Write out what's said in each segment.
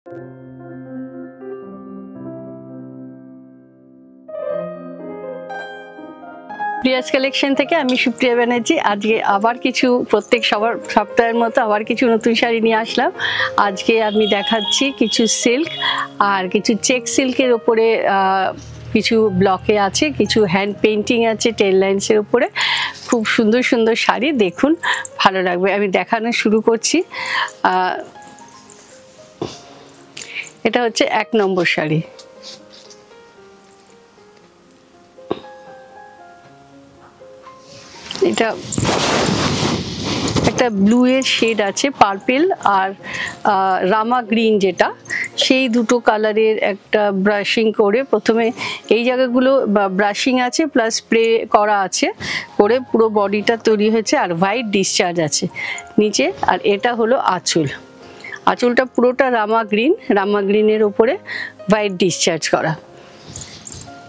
Prius collection থেকে আমি সুপ্রিয়া ব্যানার্জি। আজকে আবার কিছু প্রত্যেক সপ্তাহের মতো আবার কিছু নতুন শাড়ি নিয়ে আসলাম। আজকে আমি দেখাচ্ছি কিছু সিল্ক আর কিছু চেক সিল্কের ওপরে কিছু ব্লকে আছে, কিছু হ্যান্ড পেইন্টিং আছে টেল লাইন্সের উপরে। খুব সুন্দর সুন্দর শাড়ি, দেখুন ভালো লাগবে। আমি দেখানো শুরু করছি। এটা হচ্ছে 1 নম্বর শাড়ি। এটা একটা ব্লু এর শেড আছে, পার্পল আর রামা গ্রিন, যেটা সেই দুটো কালারের একটা ব্রাশিং করে প্রথমে এই জায়গাগুলো ব্রাশিং আছে প্লাস স্প্রে করা আছে করে পুরো বডিটা তৈরি হয়েছে। আর হোয়াইট ডিসচার্জ আছে নিচে। আর এটা হলো আঁচল। আঁচলটা পুরোটা রামা গ্রিনের উপরে হোয়াইট ডিসচার্জ করা।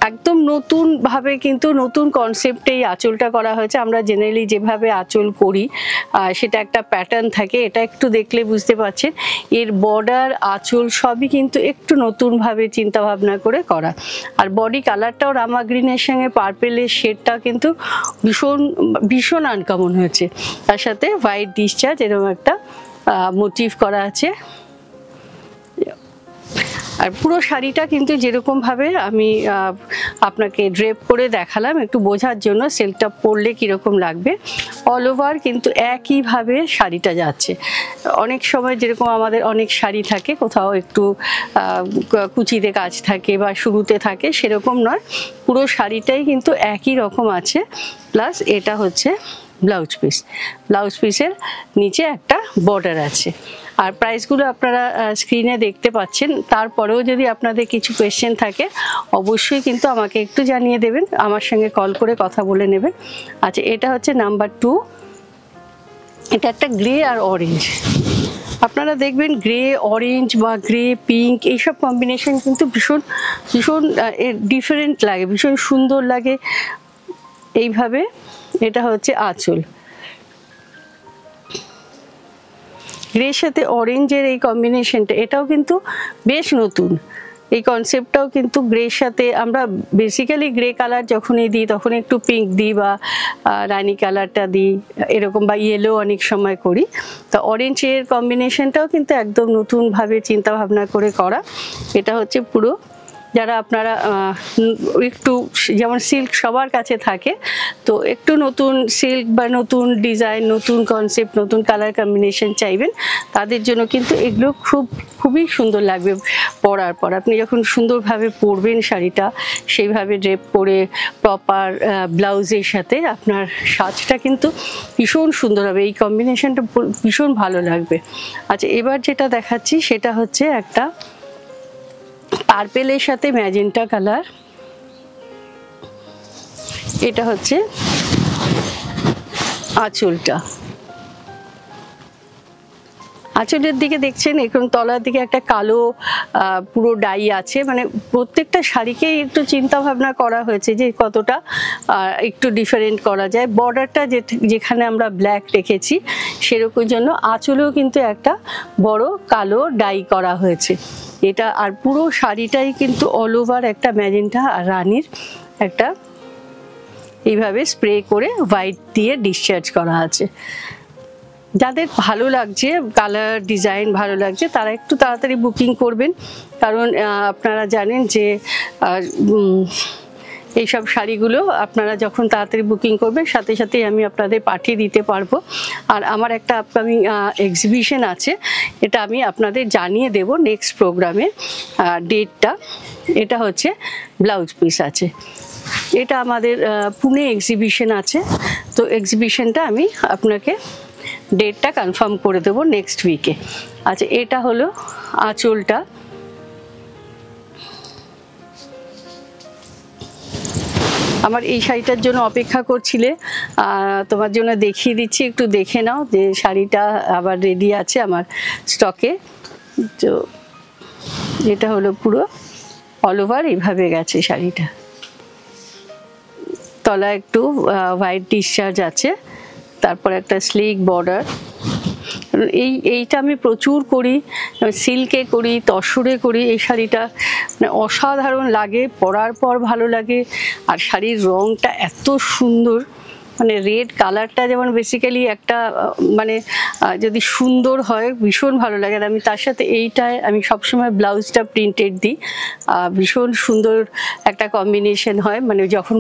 একদম নতুন ভাবে, কিন্তু নতুন কনসেপ্টেই আঁচলটা করা হয়েছে। আমরা জেনারেলি যেভাবে আঁচল করি সেটা একটা প্যাটার্ন থাকে, এটা একটু দেখলে বুঝতে পারছেন। এর বর্ডার, আঁচল সবই কিন্তু একটু নতুনভাবে চিন্তা ভাবনা করে করা। আর বডি কালারটাও রামা গ্রিনের সঙ্গে পার্পেলের শেডটা কিন্তু ভীষণ ভীষণ আনকমন হয়েছে। তার সাথে হোয়াইট ডিসচার্জ এরকম একটা মোটিভ করা আছে। আর পুরো শাড়িটা কিন্তু যেরকমভাবে আমি আপনাকে ড্রেপ করে দেখালাম একটু বোঝার জন্য, সিল্কটা পরলে কীরকম লাগবে, অল ওভার কিন্তু একইভাবে শাড়িটা যাচ্ছে। অনেক সময় যেরকম আমাদের অনেক শাড়ি থাকে কোথাও একটু কুচিতে কাজ থাকে বা শুরুতে থাকে, সেরকম নয়, পুরো শাড়িটাই কিন্তু একই রকম আছে। প্লাস এটা হচ্ছে ব্লাউজ পিসের নিচে একটা বর্ডার আছে। আর প্রাইসগুলো আপনারা স্ক্রিনে দেখতে পাচ্ছেন। তারপরেও যদি আপনাদের কিছু কোয়েশ্চেন থাকে অবশ্যই কিন্তু আমাকে একটু জানিয়ে দেবেন, আমার সঙ্গে কল করে কথা বলে নেবেন। আচ্ছা, এটা হচ্ছে নাম্বার 2। এটা একটা গ্রে আর অরেঞ্জ। আপনারা দেখবেন গ্রে অরেঞ্জ বা গ্রে পিঙ্ক এইসব কম্বিনেশন কিন্তু ভীষণ ভীষণ ডিফারেন্ট লাগে, ভীষণ সুন্দর লাগে এইভাবে। এটা হচ্ছে আঁচল। গ্রের সাথে অরেঞ্জের এই কম্বিনেশনটা, এটাও কিন্তু বেশ নতুন। এই কনসেপ্টটাও কিন্তু গ্রের সাথে, আমরা বেসিক্যালি গ্রে কালার যখনই দিই তখন একটু পিঙ্ক দিই বা রানি কালারটা দিই এরকম, বা ইয়েলো অনেক সময় করি। তো অরেঞ্জের কম্বিনেশনটাও কিন্তু একদম নতুনভাবে চিন্তা ভাবনা করে করা। এটা হচ্ছে পুরো, যারা আপনারা একটু যেমন সিল্ক সবার কাছে থাকে, তো একটু নতুন সিল্ক বা নতুন ডিজাইন, নতুন কনসেপ্ট, নতুন কালার কম্বিনেশন চাইবেন, তাদের জন্য কিন্তু এগুলো খুবই সুন্দর লাগবে পরার পর। আপনি যখন সুন্দরভাবে পরবেন শাড়িটা, সেইভাবে ড্রেপ করে প্রপার ব্লাউজের সাথে আপনার সাজটা কিন্তু ভীষণ সুন্দর হবে। এই কম্বিনেশনটা ভীষণ ভালো লাগবে। আচ্ছা, এবার যেটা দেখাচ্ছি সেটা হচ্ছে একটা পার্পেলের সাথে ম্যাজেন্টা কালার। এটা হচ্ছে আঁচলটা। আঁচলের দিকে দেখছেন এখন তলার দিকে একটা কালো পুরো ডাই আছে। মানে প্রত্যেকটা শাড়িকেই একটু চিন্তা ভাবনা করা হয়েছে যে কতটা একটু ডিফারেন্ট করা যায়। বর্ডারটা যেখানে আমরা ব্ল্যাক রেখেছি সেরকম জন্য আঁচলেও কিন্তু একটা বড় কালো ডাই করা হয়েছে এটা। আর পুরো শাড়িটাই কিন্তু অল ওভার একটা ম্যাজেন্টা আর রানীর একটা এইভাবে স্প্রে করে হোয়াইট দিয়ে ডিসচার্জ করা আছে। যাদের ভালো লাগছে, কালার ডিজাইন ভালো লাগছে, তারা একটু তাড়াতাড়ি বুকিং করবেন, কারণ আপনারা জানেন যে এইসব শাড়িগুলো আপনারা যখন তাড়াতাড়ি বুকিং করবেন সাথে সাথেই আমি আপনাদের পাঠিয়ে দিতে পারবো। আর আমার একটা আপকামিং এক্সিবিশন আছে, এটা আমি আপনাদের জানিয়ে দেব নেক্সট প্রোগ্রামে ডেটটা। এটা হচ্ছে ব্লাউজ পিস আছে, এটা আমাদের পুনে এক্সিবিশন আছে। তো এক্সিবিশনটা আমি আপনাকে ডেটটা কনফার্ম করে দেবো নেক্সট উইকে। আচ্ছা, এটা হলো আঁচলটা। আমার এই শাড়িটার জন্য অপেক্ষা করছিলে, তোমার জন্য দেখিয়ে দিচ্ছি, একটু দেখে নাও যে শাড়িটা আবার রেডি আছে আমার স্টকে। তো এটা হলো পুরো অল ওভার এইভাবে গেছে শাড়িটা। তলা একটু হোয়াইট ডিসচার্জ আছে, তারপর একটা স্লিক বর্ডার, কারণ এইটা আমি প্রচুর করি, সিল্কে করি, তসরে করি। এই শাড়িটা মানে অসাধারণ লাগে, পরার পর ভালো লাগে। আর শাড়ির রঙটা এত সুন্দর, মানে রেড কালারটা যেমন বেসিক্যালি একটা মানে যদি সুন্দর হয় ভীষণ ভালো লাগে। আর আমি তার সাথে এইটায় আমি সবসময় ব্লাউজটা প্রিন্টেড দিই, ভীষণ সুন্দর একটা কম্বিনেশন হয়। মানে যখন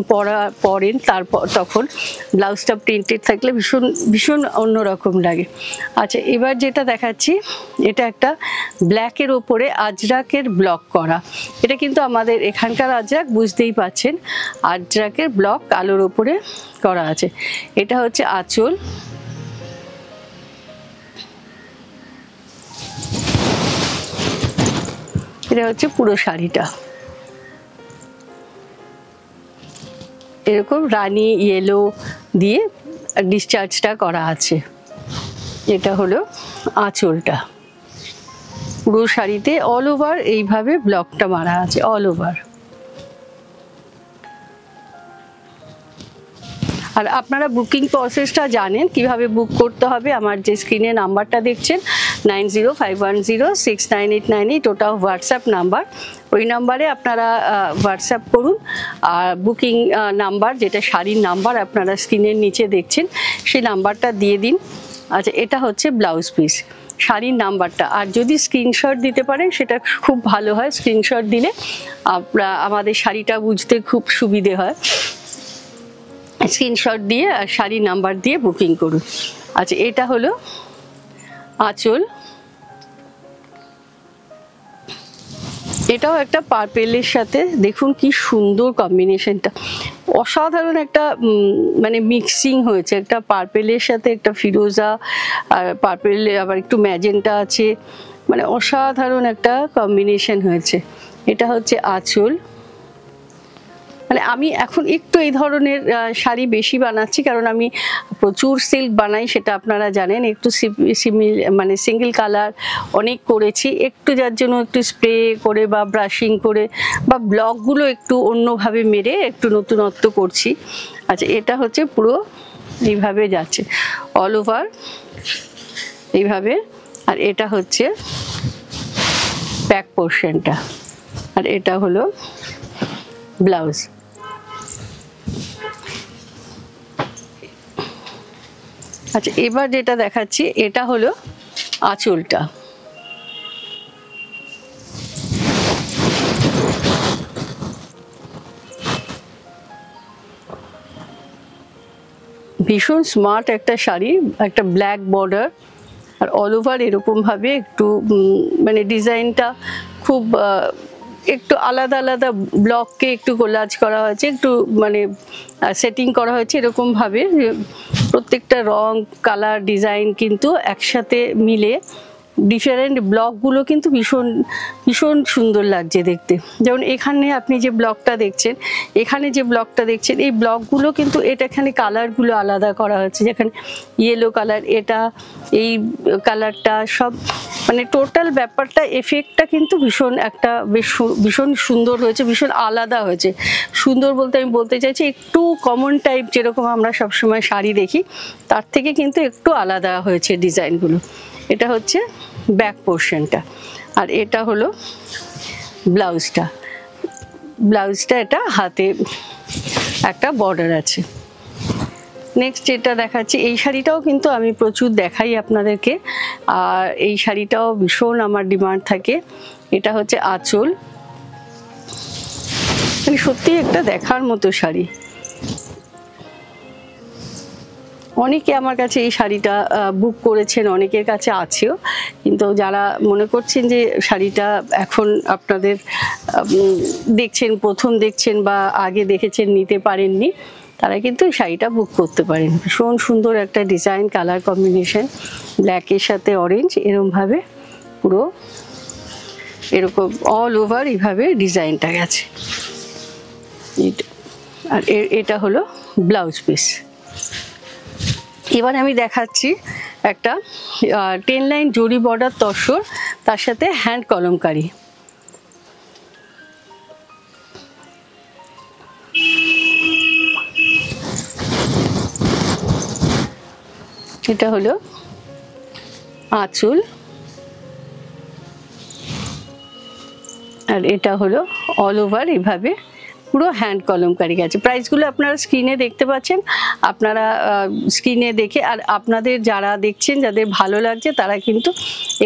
পরেন তারপর তখন ব্লাউজটা প্রিন্টেড থাকলে ভীষণ ভীষণ অন্যরকম লাগে। আচ্ছা, এবার যেটা দেখাচ্ছি এটা একটা ব্ল্যাকের ওপরে আজরাকের ব্লক করা। এটা কিন্তু আমাদের এখানকার আজরাক, বুঝতেই পাচ্ছেন আজরাকের ব্লক কালোর ওপরে করা আছে। এটা হচ্ছে আঁচল, এটা হচ্ছে পুরো শাড়িটা এরকম রানী ইয়েলো দিয়ে ডিসচার্জটা করা আছে। এটা হলো আঁচলটা, পুরো শাড়িতে অল ওভার এইভাবে ব্লকটা মারা আছে, অল ওভার। আর আপনারা বুকিং প্রসেসটা জানেন কিভাবে বুক করতে হবে। আমার যে স্ক্রিনে নাম্বারটা দেখছেন 9051069898, ওটা হোয়াটসঅ্যাপ নাম্বার। ওই নাম্বারে আপনারা হোয়াটসঅ্যাপ করুন। আর বুকিং নাম্বার, যেটা শাড়ির নাম্বার আপনারা স্ক্রিনের নিচে দেখছেন, সেই নাম্বারটা দিয়ে দিন। আচ্ছা, এটা হচ্ছে ব্লাউজ পিস, শাড়ির নাম্বারটা। আর যদি স্ক্রিনশট দিতে পারেন সেটা খুব ভালো হয়। স্ক্রিনশট দিলে আমাদের শাড়িটা বুঝতে খুব সুবিধে হয়। স্ক্রিনশট দিয়ে আর শাড়ির নাম্বার দিয়ে বুকিং করুন। আচ্ছা, এটা হলো আঁচল, এটাও একটা পার্পেলের সাথে, দেখুন কি সুন্দর কম্বিনেশনটা, অসাধারণ একটা মানে মিক্সিং হয়েছে। একটা পার্পেলের সাথে একটা ফিরোজা, আর পার্পেল আবার একটু ম্যাজেন্টা আছে, মানে অসাধারণ একটা কম্বিনেশন হয়েছে। এটা হচ্ছে আঁচল। মানে আমি এখন একটু এই ধরনের শাড়ি বেশি বানাচ্ছি, কারণ আমি প্রচুর সিল্ক বানাই, সেটা আপনারা জানেন। একটু মানে সিঙ্গেল কালার অনেক করেছি, একটু যার জন্য একটু স্প্রে করে বা ব্রাশিং করে বা ব্লকগুলো একটু অন্যভাবে মেরে একটু নতুনত্ব করছি। আচ্ছা, এটা হচ্ছে পুরো এইভাবে যাচ্ছে অল ওভার এইভাবে। আর এটা হচ্ছে ব্যাক পোর্শনটা, আর এটা হলো ব্লাউজ। আচ্ছা, এবার যেটা দেখাচ্ছি এটা হলো আঁচলটা। ভীষণ স্মার্ট একটা শাড়ি, একটা ব্ল্যাক বর্ডার, আর অল ওভার এরকম ভাবে একটু মানে ডিজাইনটা খুব একটু আলাদা আলাদা ব্লককে একটু কোলাজ করা হয়েছে, একটু মানে সেটিং করা হয়েছে এরকম ভাবে। প্রত্যেকটা রং, কালার, ডিজাইন কিন্তু একসাথে মিলে ডিফারেন্ট ব্লকগুলো কিন্তু ভীষণ ভীষণ সুন্দর লাগছে দেখতে। যেমন এখানে আপনি যে ব্লকটা দেখছেন, এখানে যে ব্লকটা দেখছেন, এই ব্লকগুলো কিন্তু এটা এখানে কালারগুলো আলাদা করা হয়েছে। যেখানে ইয়েলো কালার, এটা এই কালারটা, সব মানে টোটাল ব্যাপারটা এফেক্টটা কিন্তু ভীষণ একটা ভীষণ সুন্দর হয়েছে, ভীষণ আলাদা হয়েছে। সুন্দর বলতে আমি বলতে চাইছি একটু কমন টাইপ যেরকম আমরা সবসময় শাড়ি দেখি তার থেকে কিন্তু একটু আলাদা হয়েছে ডিজাইনগুলো। এটা হচ্ছে ব্যাক পোর্শনটা, আর এটা হলো ব্লাউজটা। ব্লাউজটা এটা হাতে একটা বর্ডার আছে। নেক্সট যেটা দেখাচ্ছি, এই শাড়িটাও কিন্তু আমি প্রচুর দেখাই আপনাদেরকে, আর এই শাড়িটাও ভীষণ আমার ডিমান্ড থাকে। এটা হচ্ছে আঁচল, মানে সত্যি একটা দেখার মতো শাড়ি। অনেকে আমার কাছে এই শাড়িটা বুক করেছেন, অনেকের কাছে আছেও, কিন্তু যারা মনে করছেন যে শাড়িটা এখন আপনাদের দেখছেন, প্রথম দেখছেন বা আগে দেখেছেন নিতে পারেননি, তারা কিন্তু এই শাড়িটা বুক করতে পারেন। ভীষণ সুন্দর একটা ডিজাইন, কালার কম্বিনেশন, ব্ল্যাকের সাথে অরেঞ্জ, এরকমভাবে পুরো এরকম অল ওভার এইভাবে ডিজাইনটা গেছে। আর এটা হলো ব্লাউজ পিস। এবার আমি দেখাচ্ছি একটা 10 লাইন জরি বর্ডার তসর, তার সাথে হ্যান্ড কলমকারি। এটা হলো আঁচল, আর এটা হলো অল ওভার এইভাবে পুরো হ্যান্ড কলমকারি আছে। প্রাইসগুলো আপনারা স্ক্রিনে দেখতে পাচ্ছেন, আপনারা স্ক্রিনে দেখে, আর আপনাদের যারা দেখছেন যাদের ভালো লাগছে তারা কিন্তু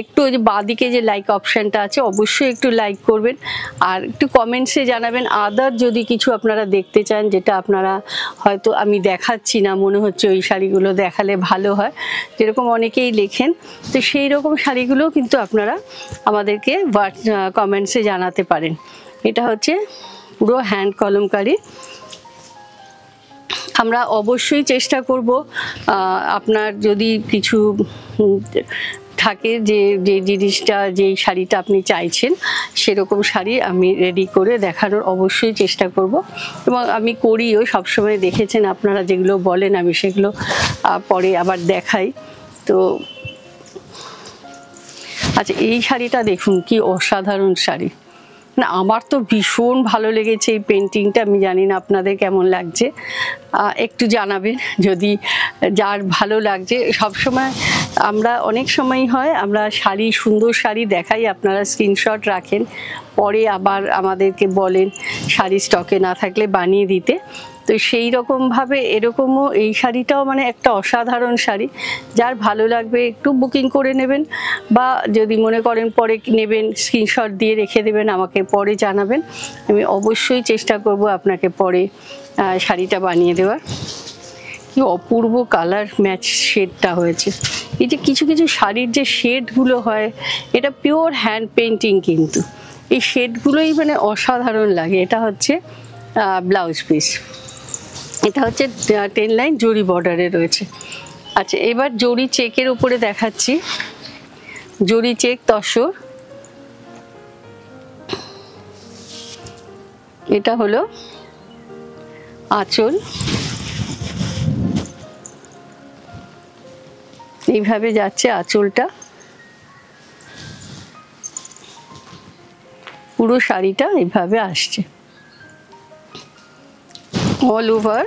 একটু ওই যে বাঁদিকে যে লাইক অপশানটা আছে অবশ্যই একটু লাইক করবেন, আর একটু কমেন্টসে জানাবেন আদার যদি কিছু আপনারা দেখতে চান যেটা আপনারা হয়তো আমি দেখাচ্ছি না, মনে হচ্ছে ওই শাড়িগুলো দেখালে ভালো হয়, যেরকম অনেকেই লেখেন, তো সেই রকম শাড়িগুলোও কিন্তু আপনারা আমাদেরকে কমেন্টসে জানাতে পারেন। এটা হচ্ছে পুরো হ্যান্ড কলমকারি। আমরা অবশ্যই চেষ্টা করব আপনার যদি কিছু থাকে যে যে জিনিসটা যেই শাড়িটা আপনি চাইছেন সেরকম শাড়ি আমি রেডি করে দেখানোর অবশ্যই চেষ্টা করব, এবং আমি করিও সবসময়, দেখেছেন আপনারা যেগুলো বলেন আমি সেগুলো পরে আবার দেখাই। তো আচ্ছা, এই শাড়িটা দেখুন কি অসাধারণ শাড়ি, না আমার তো ভীষণ ভালো লেগেছে এই পেন্টিংটা, আমি জানি না আপনাদের কেমন লাগছে, একটু জানাবেন যদি যার ভালো লাগছে। সবসময় আমরা অনেক সময় হয় আমরা শাড়ি, সুন্দর শাড়ি দেখাই, আপনারা স্ক্রিনশট রাখেন, পরে আবার আমাদেরকে বলেন শাড়ি স্টকে না থাকলে বানিয়ে দিতে, তো সেই রকমভাবে এরকমও এই শাড়িটাও মানে একটা অসাধারণ শাড়ি, যার ভালো লাগবে একটু বুকিং করে নেবেন, বা যদি মনে করেন পরে নেবেন স্ক্রিনশট দিয়ে রেখে দেবেন, আমাকে পরে জানাবেন, আমি অবশ্যই চেষ্টা করব আপনাকে পরে শাড়িটা বানিয়ে দেওয়ার। কি অপূর্ব কালার ম্যাচ শেডটা হয়েছে, এই যে কিছু কিছু শাড়ির যে শেডগুলো হয় এটা পিওর হ্যান্ড পেন্টিং, কিন্তু এই শেডগুলোই মানে অসাধারণ লাগে। এটা হচ্ছে ব্লাউজ পিস, এটা হচ্ছে 10 লাইন জরি বর্ডারে রয়েছে। আচ্ছা, এবার জরি চেকের উপরে দেখাচ্ছি, জরি চেক তসর, এটা হলো আঁচল, এইভাবে যাচ্ছে আঁচলটা, পুরো শাড়িটা এইভাবে আসছে অল ওভার।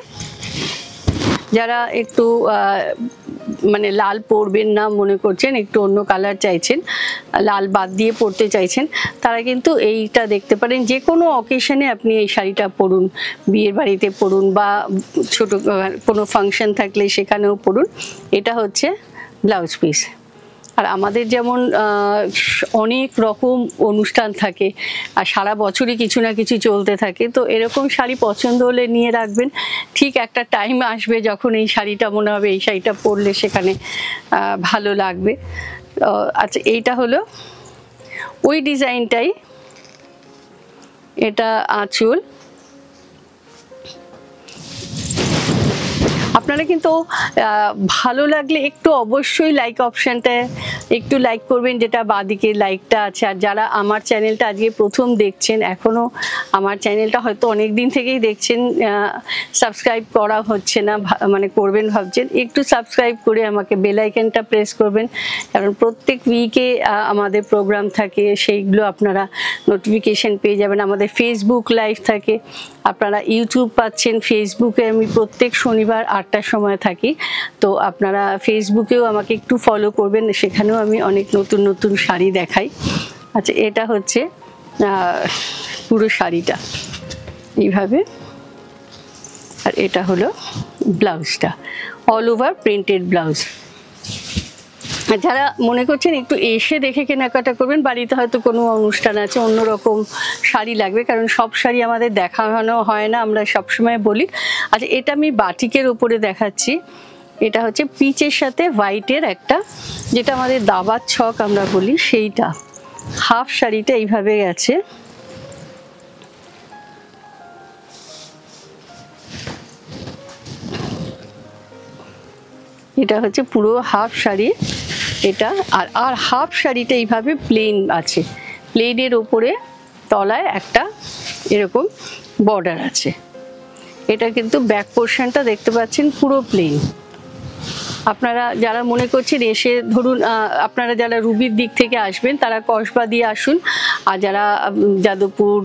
যারা একটু মানে লাল পরবেন না মনে করছেন, একটু অন্য কালার চাইছেন, লাল বাদ দিয়ে পরতে চাইছেন, তারা কিন্তু এইটা দেখতে পারেন। যে কোনো অকেশনে আপনি এই শাড়িটা পরুন, বিয়ের বাড়িতে পরুন বা ছোট কোনো ফাংশন থাকলে সেখানেও পরুন। এটা হচ্ছে ব্লাউজ পিস। আর আমাদের যেমন অনেক রকম অনুষ্ঠান থাকে আর সারা বছরই কিছু না কিছু চলতে থাকে, তো এরকম শাড়ি পছন্দ হলে নিয়ে রাখবেন, ঠিক একটা টাইম আসবে যখন এই শাড়িটা মনে হবে এই শাড়িটা পরলে সেখানে ভালো লাগবে। আচ্ছা, এইটা হলো ওই ডিজাইনটাই, এটা আঁচল। আপনারা কিন্তু ভালো লাগলে একটু অবশ্যই লাইক অপশানটা একটু লাইক করবেন, যেটা বাঁদিকে লাইকটা আছে। আর যারা আমার চ্যানেলটা আজকে প্রথম দেখছেন, এখনও আমার চ্যানেলটা হয়তো অনেক দিন থেকেই দেখছেন, সাবস্ক্রাইব করা হচ্ছে না, মানে করবেন ভাবছেন, একটু সাবস্ক্রাইব করে আমাকে বেল আইকনটা প্রেস করবেন, কারণ প্রত্যেক উইকে আমাদের প্রোগ্রাম থাকে, সেইগুলো আপনারা নোটিফিকেশন পেয়ে যাবেন। আমাদের ফেসবুক লাইভ থাকে, আপনারা ইউটিউব পাচ্ছেন, ফেসবুকে আমি প্রত্যেক শনিবার 8টার সময় থাকি, তো আপনারা ফেসবুকেও আমাকে একটু ফলো করবেন, সেখানেও আমি অনেক নতুন নতুন শাড়ি দেখাই। আচ্ছা, এটা হচ্ছে পুরো শাড়িটা এইভাবে, আর এটা হলো ব্লাউজটা, অল ওভার প্রিন্টেড ব্লাউজ। যারা মনে করছেন একটু এসে দেখে কেনাকাটা করবেন, বাড়িতে হয়তো কোনো অনুষ্ঠান আছে, অন্যরকম শাড়ি লাগবে, কারণ সব শাড়ি আমাদের দেখানো হয় না, আমরা সবসময় বলি। আচ্ছা, এটা আমি বাটিকের ওপরে দেখাচ্ছি, এটা হচ্ছে পিচের সাথে হোয়াইটের একটা, যেটা আমাদের দাবার ছক আমরা বলি, সেইটা হাফ শাড়িটা এইভাবে গেছে। এটা হচ্ছে পুরো হাফ শাড়ি এটা, আর হাফ শাড়িটা এইভাবে প্লেন আছে, প্লেনের ওপরে তলায় একটা এরকম বর্ডার আছে। এটা কিন্তু ব্যাক পোর্শনটা দেখতে পাচ্ছেন পুরো প্লেন। আপনারা যারা মনে করছেন এসে, ধরুন আপনারা যারা রুবির দিক থেকে আসবেন তারা কসবা দিয়ে আসুন, আর যারা যাদবপুর,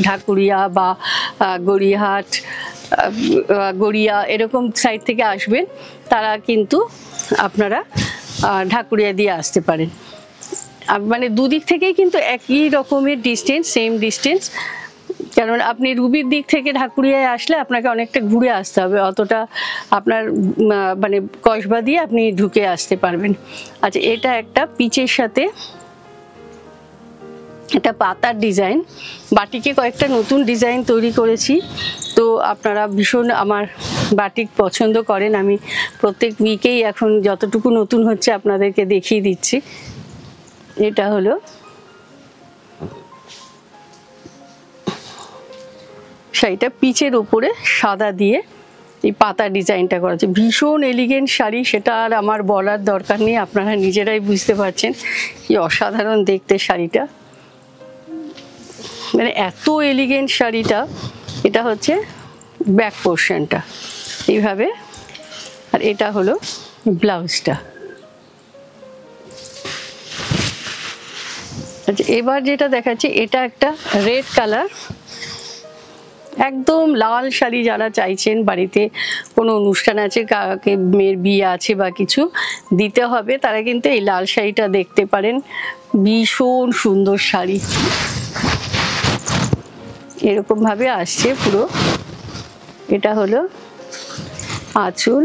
ঢাকুরিয়া বা গড়িয়াহাট, গড়িয়া এরকম সাইড থেকে আসবেন, তারা কিন্তু আপনারা ঢাকুরিয়া দিয়ে আসতে পারেন। মানে দুদিক থেকেই কিন্তু একই রকমের ডিস্টেন্স, সেম ডিস্টেন্স। কারণ আপনি রুবির দিক থেকে ঢাকুরিয়ায় আসলে আপনাকে অনেকটা ঘুরে আসতে হবে, অতটা আপনার মানে কসবা দিয়ে আপনি ঢুকে আসতে পারবেন। আচ্ছা, এটা একটা পিচের সাথে এটা পাতার ডিজাইন। বাটিকে কয়েকটা নতুন ডিজাইন তৈরি করেছি, তো আপনারা ভীষণ আমার বাটিক পছন্দ করেন। আমি প্রত্যেক উইকেই এখন যতটুকু নতুন হচ্ছে আপনাদেরকে দেখিয়ে দিচ্ছি। এটা হলো শাড়িটা পিচের উপরে সাদা দিয়ে এই পাতা ডিজাইনটা করা আছে, ভীষণ এলিগেন্ট শাড়ি। সেটা আর আমার বলার দরকার নেই, আপনারা নিজেরাই বুঝতে পারছেন কি অসাধারণ দেখতে শাড়িটা, মানে এত এলিগেন্ট শাড়িটা। এটা হচ্ছে ব্যাক পোর্শনটা এইভাবে, আর এটা হলো ব্লাউজটা। আচ্ছা, এবার যেটা দেখাচ্ছি এটা একটা রেড কালার, একদম লাল শাড়ি যারা চাইছেন, বাড়িতে কোনো অনুষ্ঠান আছে, কাকে মেয়ের বিয়ে আছে বা কিছু দিতে হবে, তারা কিন্তু এই লাল শাড়িটা দেখতে পারেন। ভীষণ সুন্দর শাড়ি, এরকম ভাবে আসছে পুরো। এটা হলো আঁচল।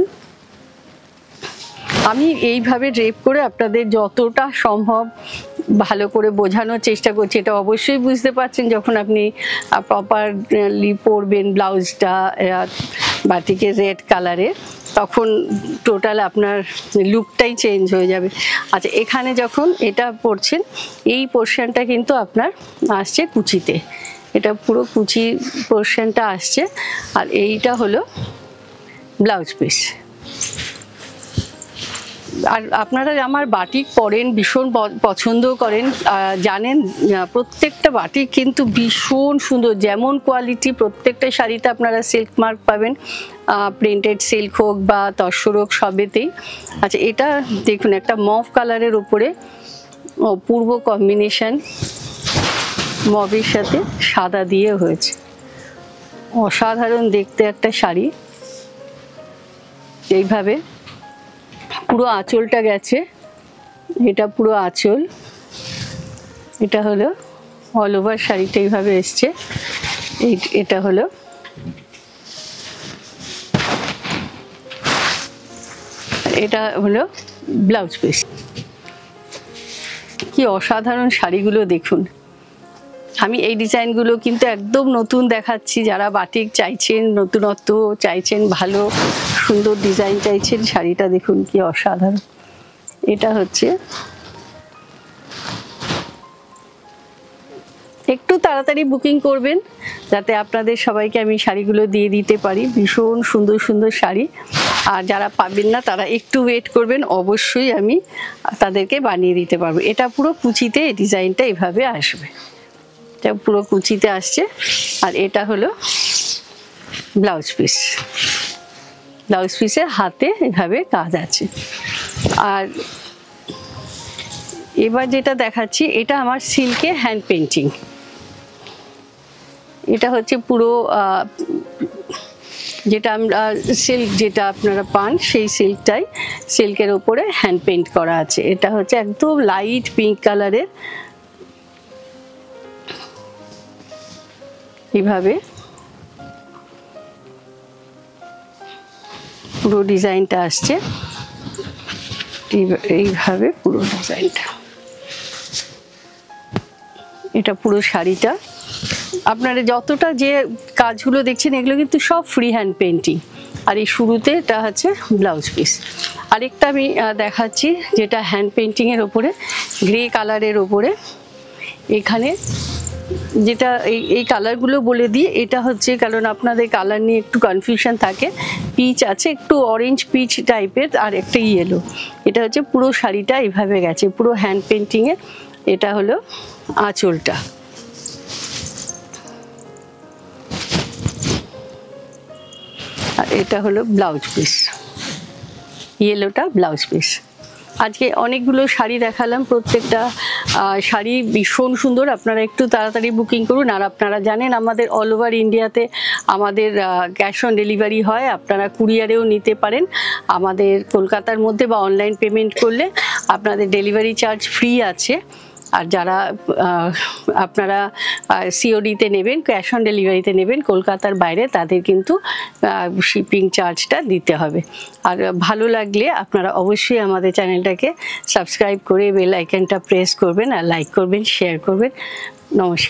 আমি এইভাবে ড্রেপ করে আপনাদের যতটা সম্ভব ভালো করে বোঝানোর চেষ্টা করছি। এটা অবশ্যই বুঝতে পারছেন যখন আপনি প্রপারলি পরবেন ব্লাউজটা বাটিকে রেড কালারের, তখন টোটাল আপনার লুকটাই চেঞ্জ হয়ে যাবে। আচ্ছা, এখানে যখন এটা পরছেন এই পোর্শনটা কিন্তু আপনার আসছে কুচিতে, এটা পুরো কুচি পোর্শনটা আসছে, আর এইটা হলো ব্লাউজ পিস। আর আপনারা আমার বাটিক পরেন, ভীষণ পছন্দ করেন, জানেন প্রত্যেকটা বাটিক কিন্তু ভীষণ সুন্দর, যেমন কোয়ালিটি প্রত্যেকটা শাড়িতে আপনারা সিল্ক মার্ক পাবেন, প্রিন্টেড সিল্ক হোক বা তসর হোক সবেতেই। আচ্ছা, এটা দেখুন একটা মভ কালারের উপরে অপূর্ব কম্বিনেশন, মবের সাথে সাদা দিয়ে হয়েছে, অসাধারণ দেখতে একটা শাড়ি। এইভাবে পুরো আঁচলটা গেছে, এটা পুরো আঁচল, এটা হলো অল ওভার শাড়িটা এইভাবে এসছে। এটা হলো এটা হলো ব্লাউজ পিস। কি অসাধারণ শাড়িগুলো দেখুন। আমি এই ডিজাইনগুলো কিন্তু একদম নতুন দেখাচ্ছি, যারা বাটিক চাইছেন, নতুনত্ব চাইছেন, ভালো সুন্দর ডিজাইন চাইছেন, শাড়িটা দেখুন কি অসাধারণ। এটা হচ্ছে একটু তাড়াতাড়ি বুকিং করবেন যাতে আপনাদের সবাইকে আমি শাড়িগুলো দিয়ে দিতে পারি, ভীষণ সুন্দর সুন্দর শাড়ি। আর যারা পাবেন না তারা একটু ওয়েট করবেন, অবশ্যই আমি তাদেরকে বানিয়ে দিতে পারবো। এটা পুরো কুচিতে এই ডিজাইনটা এভাবে আসবে, এটা পুরো কুচিতে আসছে। আর এটা হলো ব্লাউজ পিস, ব্লাউজ পিসের হাতে এভাবে কাজ আছে। আর এবার যেটা দেখাচ্ছি এটা আমার সিল্কে হ্যান্ড পেন্টিং। এটা হচ্ছে পুরো যেটা আমরা সিল্ক যেটা আপনারা পান সেই সিল্কটাই সিল্কের ওপরে হ্যান্ড পেন্ট করা আছে। এটা হচ্ছে একদম লাইট পিঙ্ক কালারের, এইভাবে পুরো ডিজাইনটা আসছে, এইভাবে পুরো ডিজাইনটা। এটা পুরো শাড়িটা আপনারা যতটা যে কাজগুলো দেখছেন এগুলো কিন্তু সব ফ্রি হ্যান্ড পেন্টিং। আর এই শুরুতে এটা হচ্ছে ব্লাউজ পিস। আরেকটা আমি দেখাচ্ছি যেটা হ্যান্ড পেন্টিংয়ের ওপরে গ্রে কালারের ওপরে, এখানে যেটা এই কালারগুলো বলে দিই। এটা হচ্ছে কারণ আপনাদের কালার নিয়ে একটু কনফিউশন থাকে, পিচ আছে একটু অরেঞ্জ পিচ টাইপের, আর একটা ইয়েলো। এটা হচ্ছে পুরো শাড়িটা এইভাবে গেছে পুরো হ্যান্ড পেন্টিংয়ে। এটা হলো আঁচলটা, আর এটা হলো ব্লাউজ পিস, ইয়েলোটা ব্লাউজ পিস। আজকে অনেকগুলো শাড়ি দেখালাম, প্রত্যেকটা শাড়ি ভীষণ সুন্দর, আপনারা একটু তাড়াতাড়ি বুকিং করুন। আর আপনারা জানেন আমাদের অল ওভার ইন্ডিয়াতে আমাদের ক্যাশ অন ডেলিভারি হয়, আপনারা কুরিয়ারেও নিতে পারেন আমাদের কলকাতার মধ্যে, বা অনলাইন পেমেন্ট করলে আপনাদের ডেলিভারি চার্জ ফ্রি আছে। আর যারা আপনারা সিওডিতে নেবেন, ক্যাশ অন ডেলিভারিতে নেবেন কলকাতার বাইরে, তাদের কিন্তু শিপিং চার্জটা দিতে হবে। আর ভালো লাগলে আপনারা অবশ্যই আমাদের চ্যানেলটাকে সাবস্ক্রাইব করে বেল আইকনটা প্রেস করবেন, আর লাইক করবেন, শেয়ার করবেন। নমস্কার।